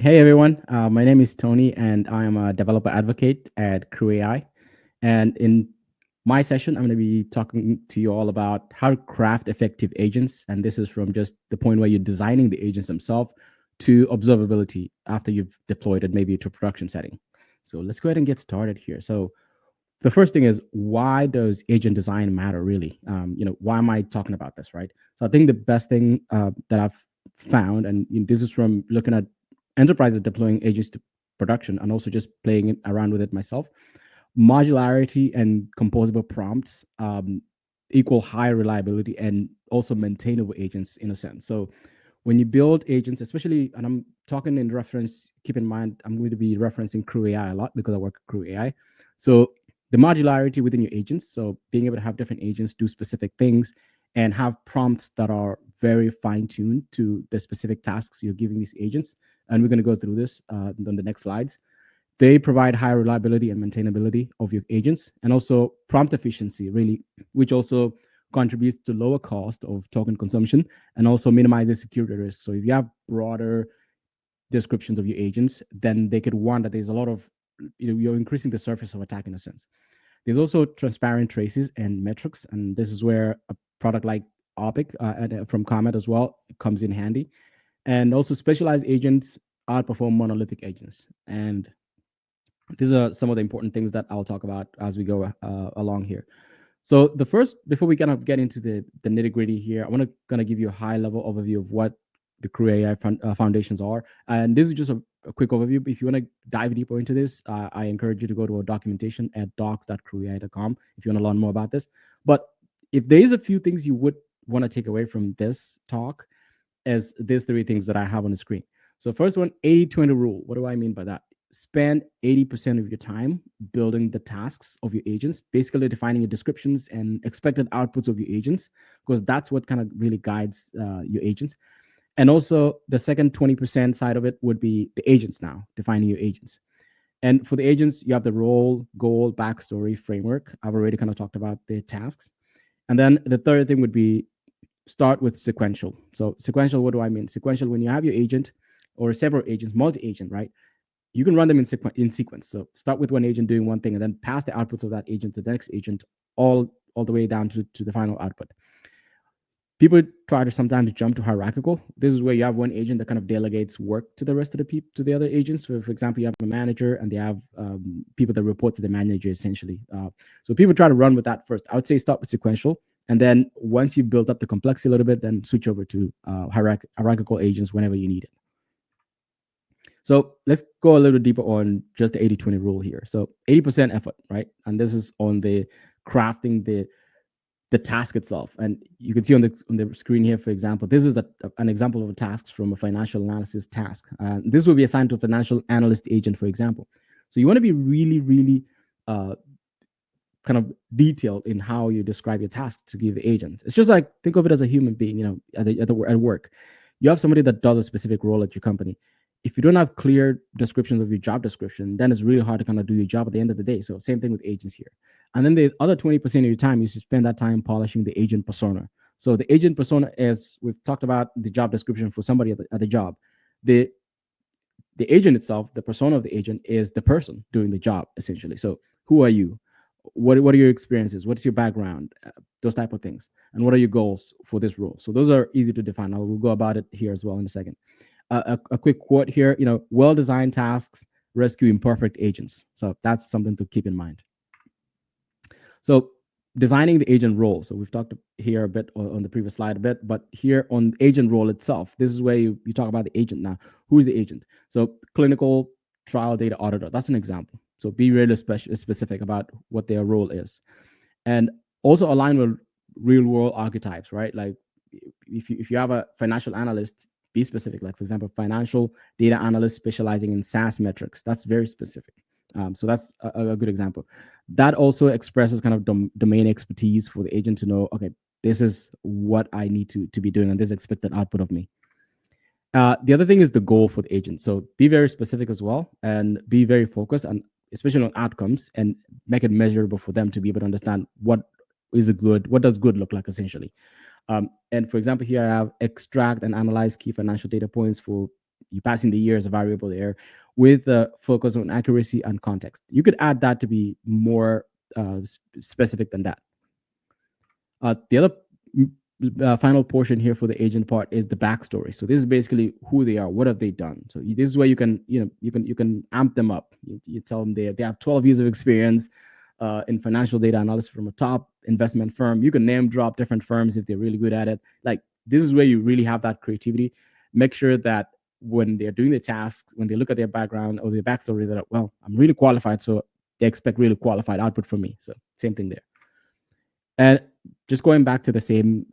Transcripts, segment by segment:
Hey everyone, my name is Tony and I am a developer advocate at CrewAI. And in my session, I'm going to be talking to you all about how to craft effective agents. And this is from just the point where you're designing the agents themselves to observability after you've deployed it maybe to a production setting. So let's go ahead and get started here. So the first thing is, why does agent design matter really? Why am I talking about this, right? So I think the best thing that I've found, and this is from looking at enterprises deploying agents to production and also just playing around with it myself, modularity and composable prompts equal high reliability and also maintainable agents in a sense. So when you build agents, especially, and I'm talking in reference, keep in mind, I'm going to be referencing CrewAI a lot because I work at CrewAI. So the modularity within your agents, so being able to have different agents do specific things and have prompts that are very fine-tuned to the specific tasks you're giving these agents. And we're going to go through this on the next slides. They provide high reliability and maintainability of your agents, and also prompt efficiency, really, which also contributes to lower cost of token consumption and also minimizes security risk. So if you have broader descriptions of your agents, then they could warn that there's a lot of, you're increasing the surface of attack in a sense. There's also transparent traces and metrics, and this is where a product like Opik from Comet as well comes in handy. And also specialized agents outperform monolithic agents. And these are some of the important things that I'll talk about as we go along here. So the first, before we kind of get into the nitty gritty here, I want to kind of give you a high level overview of what the CrewAI foundations are. And this is just a quick overview. If you want to dive deeper into this, I encourage you to go to our documentation at docs.crewai.com if you want to learn more about this. But if there's a few things you would want to take away from this talk, as there's three things that I have on the screen. So first one, 80-20 rule. What do I mean by that? Spend 80% of your time building the tasks of your agents, basically defining your descriptions and expected outputs of your agents, because that's what kind of really guides your agents. And also the second 20% side of it would be the agents now, defining your agents. And for the agents, you have the role, goal, backstory, framework. I've already kind of talked about the tasks. And then the third thing would be start with sequential. So sequential, what do I mean? Sequential, when you have your agent or several agents, multi-agent, right? You can run them in sequence. So start with one agent doing one thing and then pass the outputs of that agent to the next agent all the way down to the final output. People try to sometimes jump to hierarchical. This is where you have one agent that kind of delegates work to the rest of the people, to the other agents. So for example, you have a manager and they have people that report to the manager essentially. So people try to run with that first. I would say start with sequential. And then once you build up the complexity a little bit, then switch over to hierarchical agents whenever you need it. So let's go a little deeper on just the 80-20 rule here. So 80% effort, right? And this is on the crafting the task itself. And you can see on the screen here, for example, this is an example of a task from a financial analysis task. This will be assigned to a financial analyst agent, for example. So you want to be really, really kind of detailed in how you describe your task to give the agent. It's just like, think of it as a human being, at work. You have somebody that does a specific role at your company. If you don't have clear descriptions of your job description, then it's really hard to kind of do your job at the end of the day. So same thing with agents here. And then the other 20% of your time, you should spend that time polishing the agent persona. So the agent persona, as we've talked about the job description for somebody at the job, the agent itself, the persona of the agent is the person doing the job essentially. So who are you? What are your experiences? What's your background? Those type of things. And what are your goals for this role? So those are easy to define. We'll go about it here as well in a second. A quick quote here, well-designed tasks rescue imperfect agents. So that's something to keep in mind. So designing the agent role. So we've talked here a bit on the previous slide a bit, but here on agent role itself, this is where you talk about the agent now. Who is the agent? So clinical trial data auditor, that's an example. So be really specific about what their role is. And also align with real world archetypes, right? Like if you have a financial analyst, be specific. Like for example, financial data analyst specializing in SaaS metrics. That's very specific. So that's a good example. That also expresses kind of domain expertise for the agent to know, okay, this is what I need to be doing and this expected output of me. The other thing is the goal for the agent. So be very specific as well and be very focused on, especially on outcomes, and make it measurable for them to be able to understand what does good look like essentially. And for example, here I have extract and analyze key financial data points for you pass in the year as a variable there, with a focus on accuracy and context. You could add that to be more specific than that. The other final portion here for the agent part is the backstory. So this is basically who they are, what have they done. So this is where you can amp them up. You tell them they have 12 years of experience in financial data analysis from a top investment firm. You can name drop different firms if they're really good at it. Like, this is where you really have that creativity. Make sure that when they're doing the tasks, when they look at their background or their backstory, they're like, well, I'm really qualified, so they expect really qualified output from me. So same thing there. And just going back to the same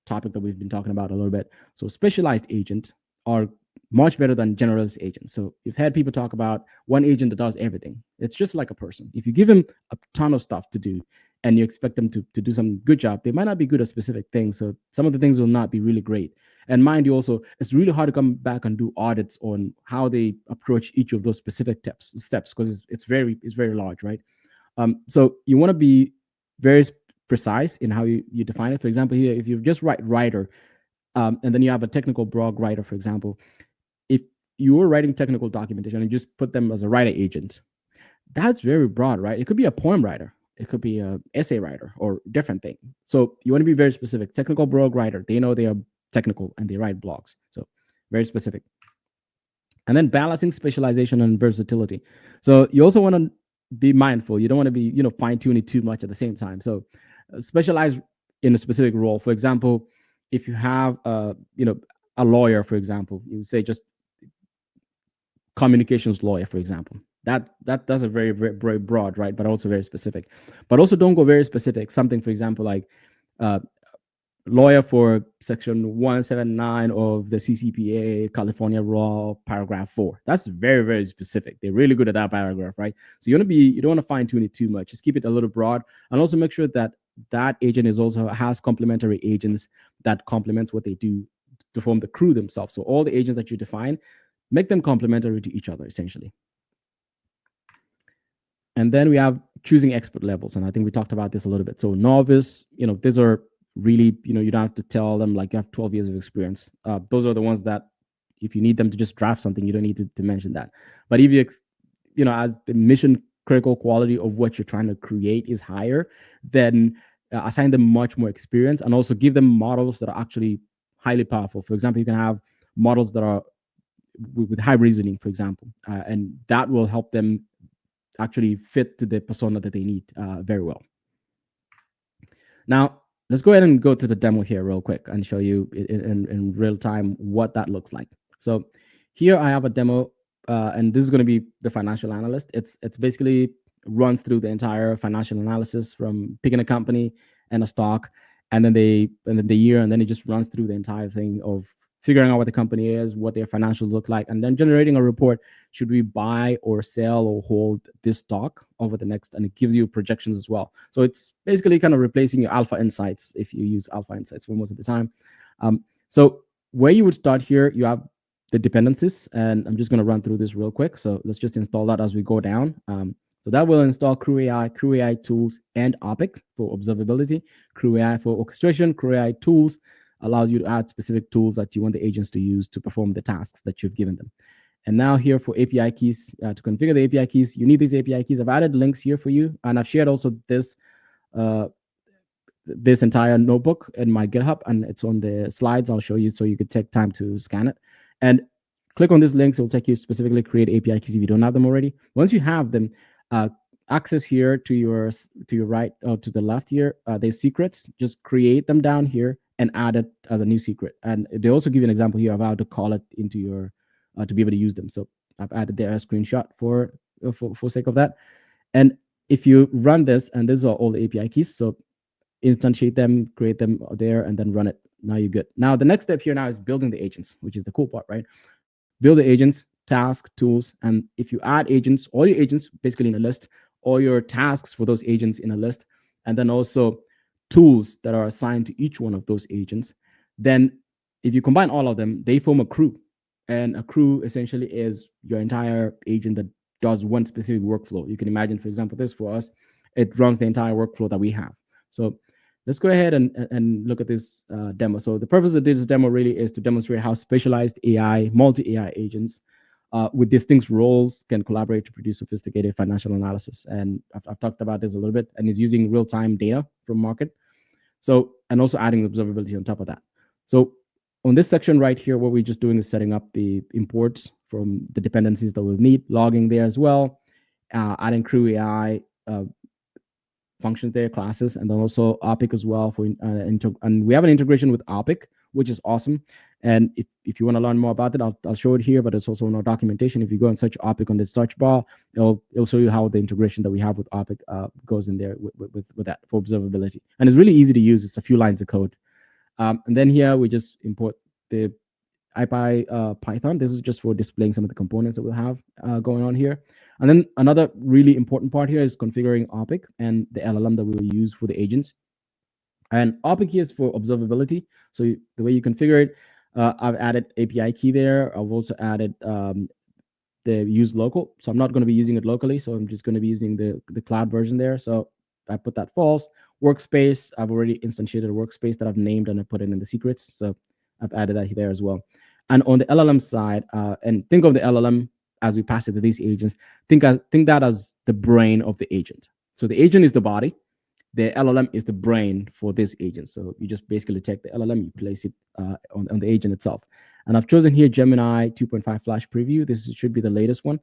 topic that we've been talking about a little bit. So specialized agents are much better than generalist agents. So you've had people talk about one agent that does everything. It's just like a person. If you give them a ton of stuff to do and you expect them to do some good job, they might not be good at specific things. So some of the things will not be really great. And mind you also, it's really hard to come back and do audits on how they approach each of those specific steps because it's very large, right? So you want to be very precise in how you define it. For example, here, if you just write writer, and then you have a technical blog writer, for example, if you were writing technical documentation and just put them as a writer agent, that's very broad, right? It could be a poem writer, it could be a essay writer, or different thing. So you want to be very specific. Technical blog writer, they know they are technical and they write blogs, so very specific. And then balancing specialization and versatility. So you also want to be mindful. You don't want to be fine tuning too much at the same time. So specialize in a specific role. For example, if you have a lawyer, for example, you say just communications lawyer, for example. That's a very, very, very broad, right? But also very specific. But also don't go very specific. Something, for example, like lawyer for section 179 of the CCPA California Law, paragraph 4. That's very, very specific. They're really good at that paragraph, right? So you don't want to fine tune it too much. Just keep it a little broad, and also make sure that agent has complementary agents that complements what they do to form the crew themselves. So all the agents that you define, make them complementary to each other, essentially. And then we have choosing expert levels, and I think we talked about this a little bit. So novice, these are really, you don't have to tell them like you have 12 years of experience. Those are the ones that if you need them to just draft something, you don't need to mention that. But if as the mission critical quality of what you're trying to create is higher, then assign them much more experience, and also give them models that are actually highly powerful. For example, you can have models that are with high reasoning, for example, and that will help them actually fit to the persona that they need very well. Now, let's go ahead and go to the demo here real quick and show you in real time what that looks like. So here I have a demo, and this is going to be the financial analyst. It's basically runs through the entire financial analysis from picking a company and a stock, and then the year, and then it just runs through the entire thing of figuring out what the company is, what their financials look like, and then generating a report. Should we buy or sell or hold this stock over the next, and it gives you projections as well. So it's basically kind of replacing your Alpha Insights if you use Alpha Insights for most of the time. So where you would start here, you have the dependencies, and I'm just going to run through this real quick. So let's just install that as we go down. So that will install CrewAI tools and Opik for observability, CrewAI for orchestration, CrewAI tools allows you to add specific tools that you want the agents to use to perform the tasks that you've given them. And now here for API keys, to configure the API keys, you need these API keys. I've added links here for you, and I've shared also this entire notebook in my GitHub, and it's on the slides. I'll show you so you could take time to scan it. And click on these links. It'll take you specifically create API keys if you don't have them already. Once you have them, access here to your right or to the left here, there's secrets. Just create them down here and add it as a new secret. And they also give you an example here of how to call it into your to be able to use them. So I've added there a screenshot for sake of that. And if you run this, and these are all the API keys, so instantiate them, create them there, and then run it. Now you're good. Now the next step here now is building the agents, which is the cool part, right? Build the agents, task, tools, and if you add agents, all your agents basically in a list, all your tasks for those agents in a list, and then also tools that are assigned to each one of those agents, then if you combine all of them, they form a crew. And a crew essentially is your entire agent that does one specific workflow. You can imagine, for example, this for us, it runs the entire workflow that we have. So let's go ahead and look at this demo. So the purpose of this demo really is to demonstrate how specialized AI, multi-AI agents with distinct roles can collaborate to produce sophisticated financial analysis. And I've talked about this a little bit, and it's using real-time data from market. So, and also adding observability on top of that. So on this section right here, what we're just doing is setting up the imports from the dependencies that we'll need, logging there as well, adding CrewAI functions there, classes, and then also Opik as well for and we have an integration with Opik, which is awesome. And if you want to learn more about it, I'll show it here, but it's also in our documentation. If you go and search Opik on the search bar, it'll show you how the integration that we have with Opik goes in there with that for observability. And it's really easy to use. It's a few lines of code. And then here we just import the IPy Python. This is just for displaying some of the components that we'll have going on here. And then another really important part here is configuring Opik and the LLM that we will use for the agents. And Opik here is for observability. So the way you configure it, I've added API key there. I've also added the use local. So I'm not going to be using it locally. So I'm just going to be using the cloud version there. So I put that false. Workspace, I've already instantiated a workspace that I've named and I put it in the secrets. So I've added that there as well. And on the LLM side, and think of the LLM as we pass it to these agents, think that as the brain of the agent. So the agent is the body, the LLM is the brain for this agent. So you just basically take the LLM, you place it on the agent itself. And I've chosen here Gemini 2.5 Flash Preview. This should be the latest one.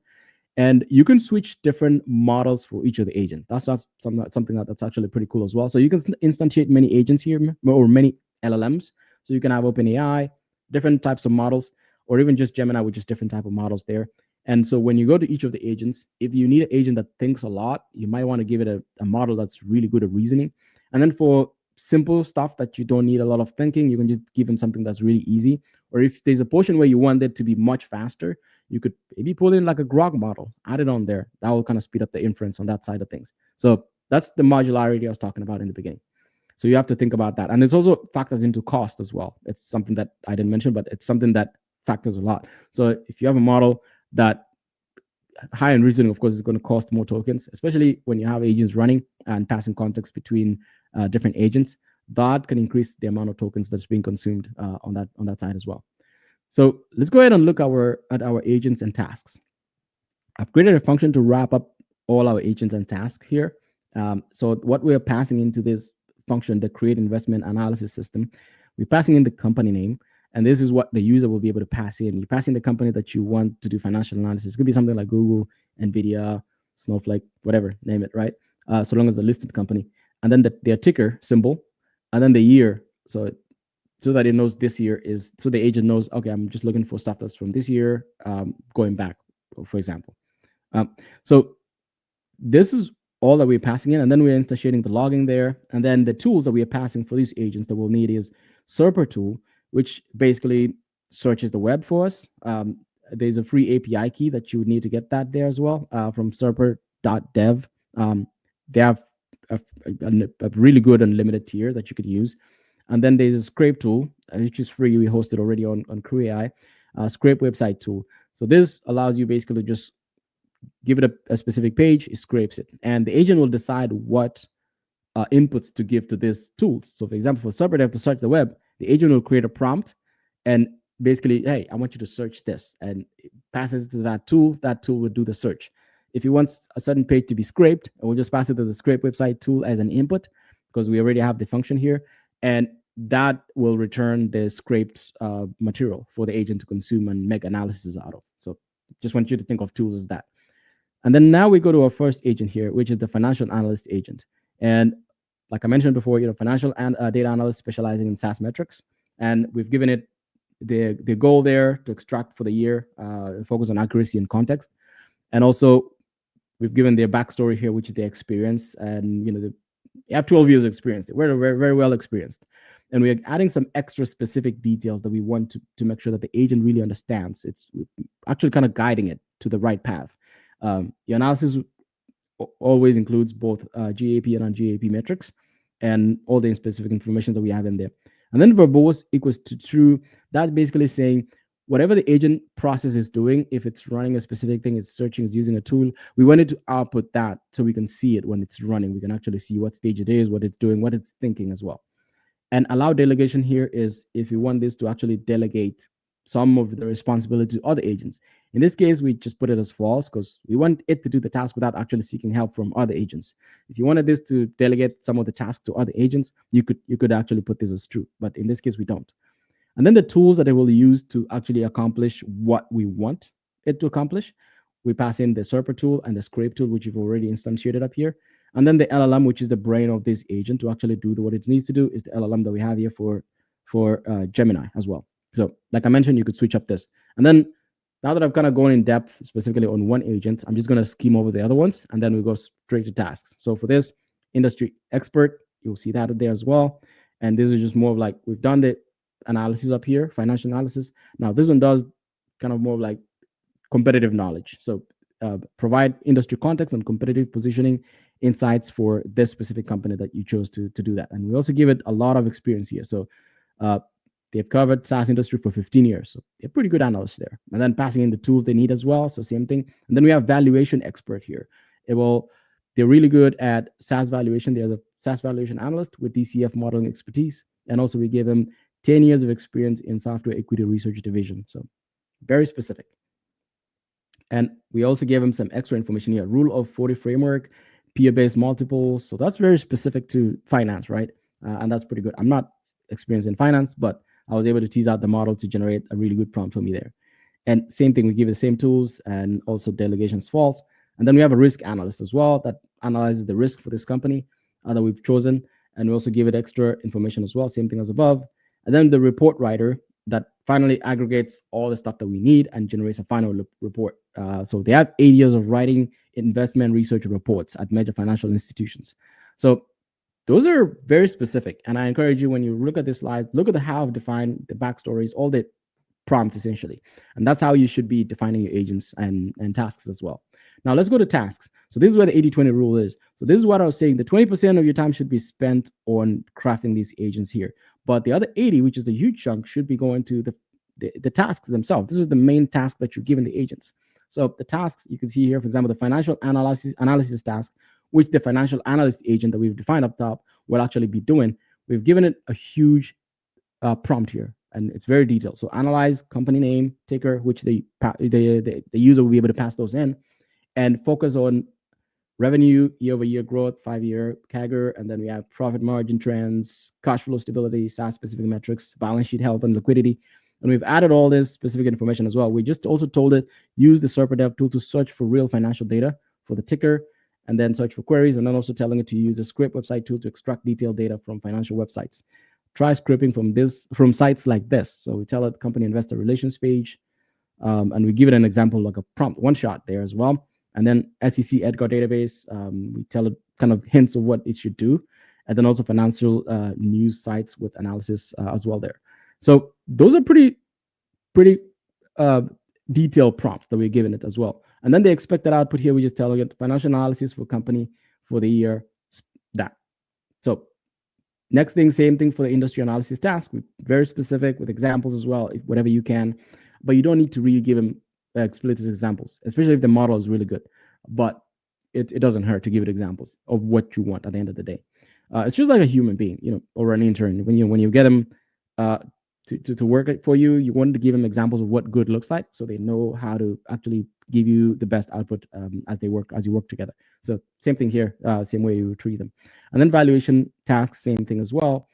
And you can switch different models for each of the agents. That's something that's actually pretty cool as well. So you can instantiate many agents here or many LLMs. So you can have OpenAI, different types of models, or even just Gemini with just different type of models there. And so when you go to each of the agents, if you need an agent that thinks a lot, you might want to give it a model that's really good at reasoning. And then for simple stuff that you don't need a lot of thinking, you can just give them something that's really easy. Or if there's a portion where you want it to be much faster, you could maybe pull in like a Grok model, add it on there. That will kind of speed up the inference on that side of things. So that's the modularity I was talking about in the beginning. So you have to think about that. And it's also factors into cost as well. It's something that I didn't mention, but it's something that factors a lot. So if you have a model that high-end reasoning, of course, is going to cost more tokens, especially when you have agents running and passing context between different agents. That can increase the amount of tokens that's being consumed on that side as well. So let's go ahead and look at our agents and tasks. I've created a function to wrap up all our agents and tasks here. So what we're passing into this function, the create investment analysis system, we're passing in the company name. And this is what the user will be able to pass in. You pass in the company that you want to do financial analysis. It could be something like Google, NVIDIA, Snowflake, whatever, name it, right? So long as the listed company. And then their ticker symbol, and then the year. So that it knows this year is, so the agent knows, okay, I'm just looking for stuff that's from this year, going back, for example. So this is all that we're passing in, and then we're instantiating the logging there. And then the tools that we are passing for these agents that we'll need is Serper tool, which basically searches the web for us. There's a free API key that you would need to get that there as well from serper.dev. They have a really good unlimited tier that you could use. And then there's a scrape tool, which is free. We hosted already on CrewAI, scrape website tool. So this allows you basically just give it a specific page, it scrapes it. And the agent will decide what inputs to give to this tool. So for example, for Serper, they have to search the web. The agent will create a prompt and basically, hey, I want you to search this, and it passes it to that tool. That tool will do the search. If you want a certain page to be scraped, we'll just pass it to the scrape website tool as an input because we already have the function here. And that will return the scraped material for the agent to consume and make analysis out of. So just want you to think of tools as that. And then now we go to our first agent here, which is the financial analyst agent. And like I mentioned before, financial and data analyst specializing in SaaS metrics. And we've given it the goal there to extract for the year, focus on accuracy and context. And also we've given their backstory here, which is their experience. And, they have 12 years experience. They're very, very well experienced. And we're adding some extra specific details that we want to make sure that the agent really understands. It's actually kind of guiding it to the right path. The analysis always includes both GAAP and non-GAAP metrics and all the specific information that we have in there. And then verbose equals to true. That's basically saying whatever the agent process is doing, if it's running a specific thing, it's searching, it's using a tool, we wanted to output that so we can see it when it's running. We can actually see what stage it is, what it's doing, what it's thinking as well. And allow delegation here is if you want this to actually delegate some of the responsibility to other agents. In this case, we just put it as false because we want it to do the task without actually seeking help from other agents. If you wanted this to delegate some of the tasks to other agents, you could actually put this as true. But in this case, we don't. And then the tools that it will use to actually accomplish what we want it to accomplish. We pass in the Serper tool and the Scrape tool, which you've already instantiated up here. And then the LLM, which is the brain of this agent to actually do what it needs to do, is the LLM that we have here for Gemini as well. So like I mentioned, you could switch up this. And then now that I've kind of gone in depth specifically on one agent, I'm just going to skim over the other ones, and then we go straight to tasks. So for this industry expert, you'll see that there as well. And this is just more of like, we've done the analysis up here, financial analysis. Now this one does kind of more like competitive knowledge. So provide industry context and competitive positioning insights for this specific company that you chose to do that. And we also give it a lot of experience here. So uh, they've covered SaaS industry for 15 years. So they're pretty good analysts there. And then passing in the tools they need as well. So same thing. And then we have valuation expert here. They're really good at SaaS valuation. They're the SaaS valuation analyst with DCF modeling expertise. And also we give them 10 years of experience in software equity research division. So very specific. And we also gave them some extra information here. Rule of 40 framework, peer-based multiples. So that's very specific to finance, right? And that's pretty good. I'm not experienced in finance, but I was able to tease out the model to generate a really good prompt for me there. And same thing, we give it the same tools and also delegations false. And then we have a risk analyst as well that analyzes the risk for this company that we've chosen. And we also give it extra information as well, same thing as above. And then the report writer that finally aggregates all the stuff that we need and generates a final report. So they have 8 years of writing investment research reports at major financial institutions. So those are very specific. And I encourage you, when you look at this slide, look at the how I've defined the backstories, all the prompts essentially. And that's how you should be defining your agents and tasks as well. Now let's go to tasks. So this is where the 80-20 rule is. So this is what I was saying. The 20% of your time should be spent on crafting these agents here. But the other 80, which is the huge chunk, should be going to the tasks themselves. This is the main task that you're giving the agents. So the tasks you can see here, for example, the financial analysis task, which the financial analyst agent that we've defined up top will actually be doing. We've given it a huge prompt here, and it's very detailed. So analyze company name, ticker, which the user will be able to pass those in, and focus on revenue, year-over-year growth, 5-year CAGR, and then we have profit margin trends, cash flow stability, SaaS-specific metrics, balance sheet health, and liquidity. And we've added all this specific information as well. We just also told it, use the Serper Dev tool to search for real financial data for the ticker, and then search for queries, and then also telling it to use the Scrape website tool to extract detailed data from financial websites. Try scraping from sites like this. So we tell it company investor relations page, and we give it an example like a prompt, one shot there as well. And then SEC Edgar database, we tell it kind of hints of what it should do. And then also financial news sites with analysis as well there. So those are pretty detailed prompts that we're giving it as well. And then the expected output here, we just telling it financial analysis for company for the year, that. So next thing, same thing for the industry analysis task, very specific with examples as well, whatever you can. But you don't need to really give them explicit examples, especially if the model is really good. But it doesn't hurt to give it examples of what you want at the end of the day. It's just like a human being, or an intern. When you get them to work for you, you want to give them examples of what good looks like, so they know how to actually give you the best output as you work together. So same thing here, same way you treat them. And then valuation tasks, same thing as well.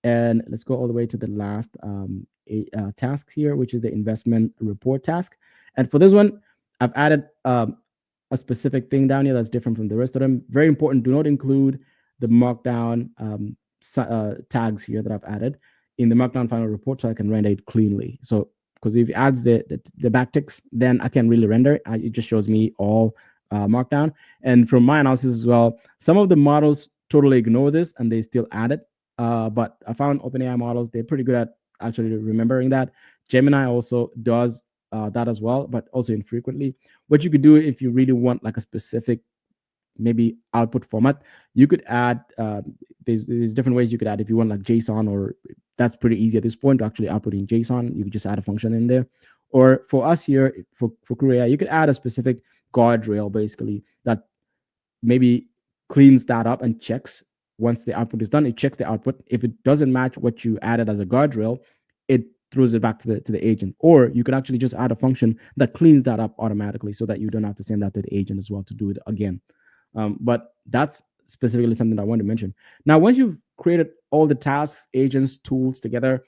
And let's go all the way to the last task here, which is the investment report task. And for this one, I've added a specific thing down here that's different from the rest of them. Very important, do not include the markdown tags here that I've added in the markdown final report, so I can render it cleanly. So because if it adds the backticks, then I can really render it. It just shows me all markdown. And from my analysis as well, some of the models totally ignore this and they still add it. But I found OpenAI models, they're pretty good at actually remembering that. Gemini also does that as well, but also infrequently. What you could do if you really want like a specific maybe output format, you could add, there's different ways you could add. If you want like JSON, or that's pretty easy at this point to actually output in JSON, you could just add a function in there. Or for us here, for CrewAI, you could add a specific guardrail basically that maybe cleans that up and checks once the output is done. It checks the output. If it doesn't match what you added as a guardrail, it throws it back to the agent. Or you could actually just add a function that cleans that up automatically so that you don't have to send that to the agent as well to do it again. But that's specifically something that I want to mention. Now, once you've created all the tasks, agents, tools together,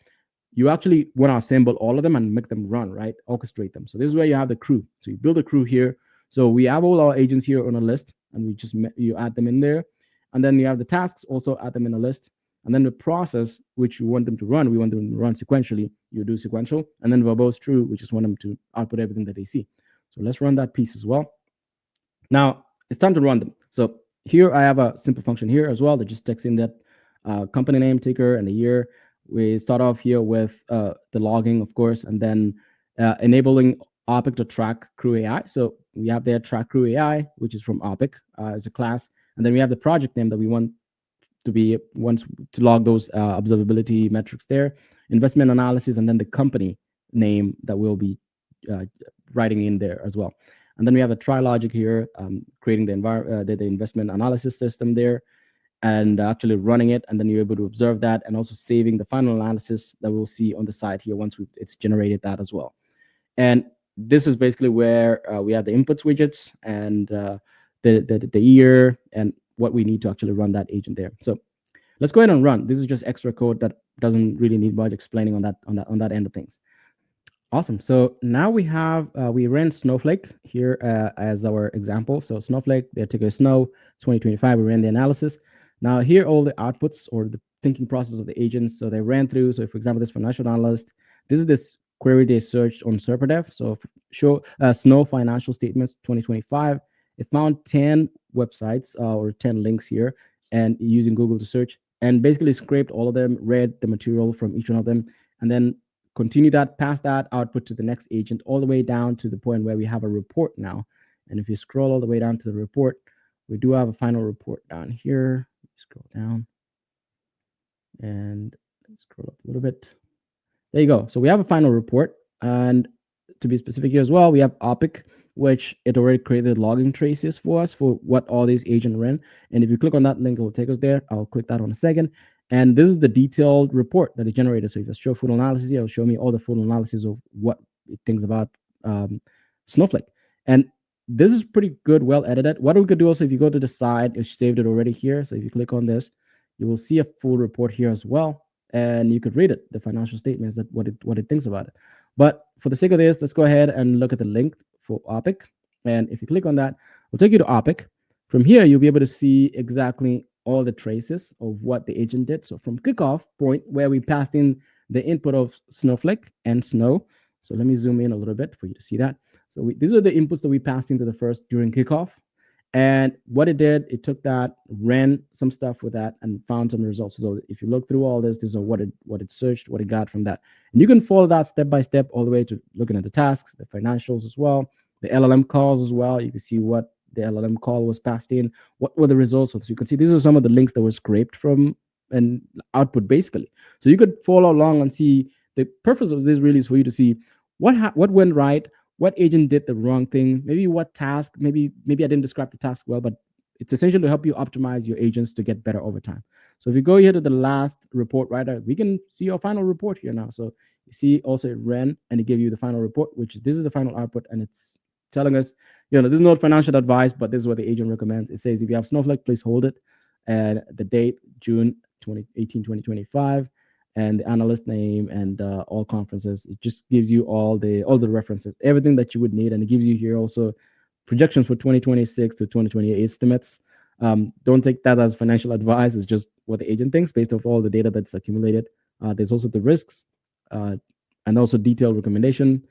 you actually want to assemble all of them and make them run, right? Orchestrate them. So this is where you have the crew. So you build a crew here. So we have all our agents here on a list, and we just you add them in there, and then you have the tasks also add them in a list, and then the process which you want them to run, we want them to run sequentially. You do sequential, and then verbose true, we just want them to output everything that they see. So let's run that piece as well. Now it's time to run them. So here I have a simple function here as well that just takes in that company name, ticker, and the year. We start off here with the logging, of course, and then enabling Opik to track CrewAI. So we have there track CrewAI, which is from Opik as a class, and then we have the project name that we want to be once to log those observability metrics there, investment analysis, and then the company name that we'll be uh, writing in there as well. And then we have a try logic here, creating the investment analysis system there, and actually running it, and then you're able to observe that, and also saving the final analysis that we'll see on the side here once it's generated that as well. And this is basically where we have the inputs widgets and the year and what we need to actually run that agent there. So let's go ahead and run. This is just extra code that doesn't really need much explaining on that end of things. Awesome. So now we ran Snowflake here as our example. So Snowflake, the ticker Snow 2025, we ran the analysis. Now here all the outputs or the thinking process of the agents. So they ran through. So for example, this financial analyst, this is this query they searched on SerperDev. So show Snow financial statements 2025. It found 10 websites or 10 links here, and using Google to search, and basically scraped all of them, read the material from each one of them, and then continue that, pass that output to the next agent all the way down to the point where we have a report now. And if you scroll all the way down to the report, we do have a final report down here. Scroll down and scroll up a little bit. There you go. So we have a final report. And to be specific here as well, we have Opik, which it already created logging traces for us for what all these agents ran. And if you click on that link, it will take us there. I'll click that on a second. And this is the detailed report that it generated. So if I show full analysis here, it'll show me all the full analysis of what it thinks about Snowflake. And this is pretty good, well edited. What we could do also, if you go to the side, it saved it already here. So if you click on this, you will see a full report here as well. And you could read it, the financial statements, that what it thinks about it. But for the sake of this, let's go ahead and look at the link for Opik. And if you click on that, we'll take you to Opik. From here, you'll be able to see exactly all the traces of what the agent did. So from kickoff point, where we passed in the input of Snowflake and Snow. So let me zoom in a little bit for you to see that. So these are the inputs that we passed into the first during kickoff. And what it did, it took that, ran some stuff with that, and found some results. So if you look through all this, these are what it searched, what it got from that. And you can follow that step by step all the way to looking at the tasks, the financials as well, the LLM calls as well. You can see what the LLM call was passed in, what were the results. So you can see these are some of the links that were scraped from an output basically. So you could follow along and see the purpose of this really is for you to see what went right, what agent did the wrong thing, maybe what task, maybe I didn't describe the task well, but it's essential to help you optimize your agents to get better over time. So if you go here to the last report right there, we can see our final report here now. So you see also it ran and it gave you the final report, which is this is the final output, and it's telling us, this is not financial advice, but this is what the agent recommends. It says if you have Snowflake, please hold it. And the date, June 2018, 2025, and the analyst name and all conferences. It just gives you all the references, everything that you would need. And it gives you here also projections for 2026 to 2028 estimates. Don't take that as financial advice. It's just what the agent thinks based off all the data that's accumulated. There's also the risks and also detailed recommendation,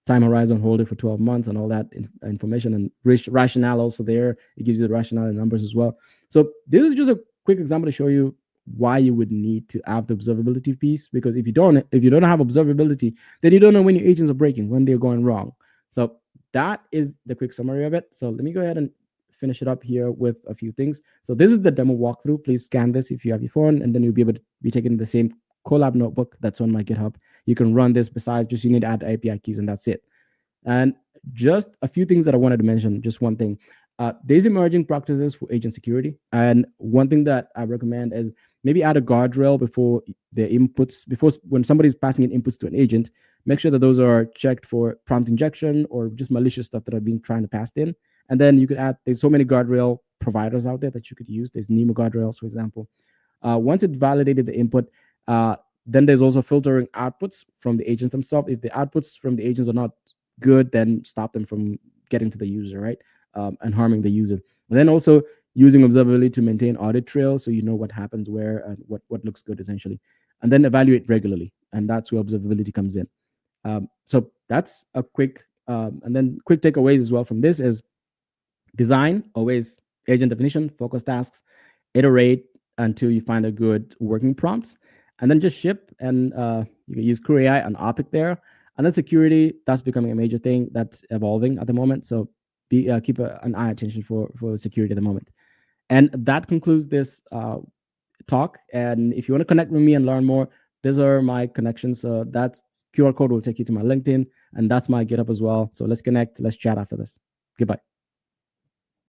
time horizon, hold it for 12 months and all that information, and rationale also there. It gives you the rationale and numbers as well. So this is just a quick example to show you why you would need to have the observability piece, because if you don't have observability, then you don't know when your agents are breaking, when they're going wrong. So that is the quick summary of it. So let me go ahead and finish it up here with a few things. So this is the demo walkthrough. Please scan this if you have your phone, and then you'll be able to be taking the same Colab notebook that's on my GitHub. you can run this. Besides, just you need to add API keys, and that's it. And just a few things that I wanted to mention. Just one thing. There's emerging practices for agent security, and one thing that I recommend is maybe add a guardrail before the inputs. Before when somebody's passing in inputs to an agent, make sure that those are checked for prompt injection or just malicious stuff that are being trying to pass in. And then you could add. There's so many guardrail providers out there that you could use. There's Nemo guardrails, for example. Once it validated the input, then there's also filtering outputs from the agents themselves. If the outputs from the agents are not good, then stop them from getting to the user, right? And harming the user. And then also using observability to maintain audit trails so you know what happens where and what looks good essentially. And then evaluate regularly. And that's where observability comes in. So that's a quick, and then quick takeaways as well from this is design, always agent definition, focus tasks, iterate until you find a good working prompts, and then just ship. And you can use CrewAI and Opik there. And then security, that's becoming a major thing that's evolving at the moment. So keep an eye attention for security at the moment. And that concludes this talk. And if you want to connect with me and learn more, these are my connections. So that QR code will take you to my LinkedIn, and that's my GitHub as well. So let's connect. Let's chat after this. Goodbye.